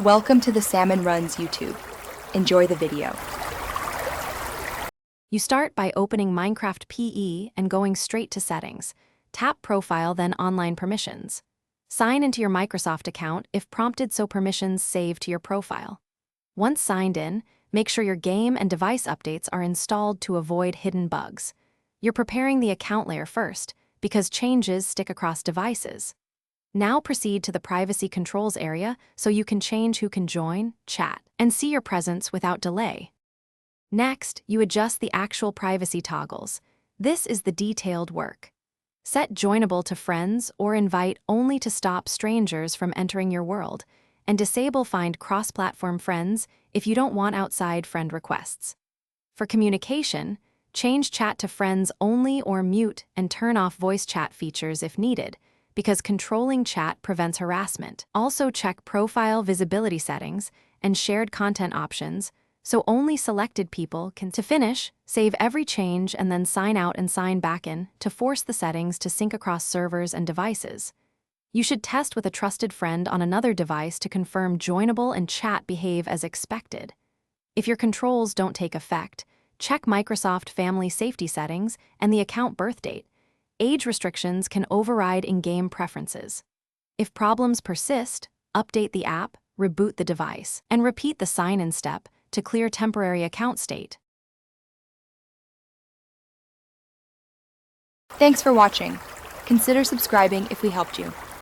Welcome to the Salmon Runs YouTube. Enjoy the video. You start by opening Minecraft PE and going straight to Settings. Tap Profile, then Online Permissions. Sign into your Microsoft account if prompted so permissions save to your profile. Once signed in, make sure your game and device updates are installed to avoid hidden bugs. You're preparing the account layer first, because changes stick across devices. Now proceed to the Privacy Controls area so you can change who can join, chat, and see your presence without delay. Next, you adjust the actual privacy toggles. This is the detailed work. Set Joinable to Friends or Invite only to stop strangers from entering your world, and disable Find Cross-Platform Friends if you don't want outside friend requests. For communication, change Chat to Friends only or mute and turn off voice chat features if needed, because controlling chat prevents harassment. Also check Profile Visibility Settings and Shared Content options so only selected people can. To finish, save every change and then sign out and sign back in to force the settings to sync across servers and devices. You should test with a trusted friend on another device to confirm Joinable and chat behave as expected. If your controls don't take effect, check Microsoft Family Safety Settings and the account birth date. Age restrictions can override in-game preferences. If problems persist, update the app, reboot the device, and repeat the sign-in step to clear temporary account state. Thanks for watching. Consider subscribing if we helped you.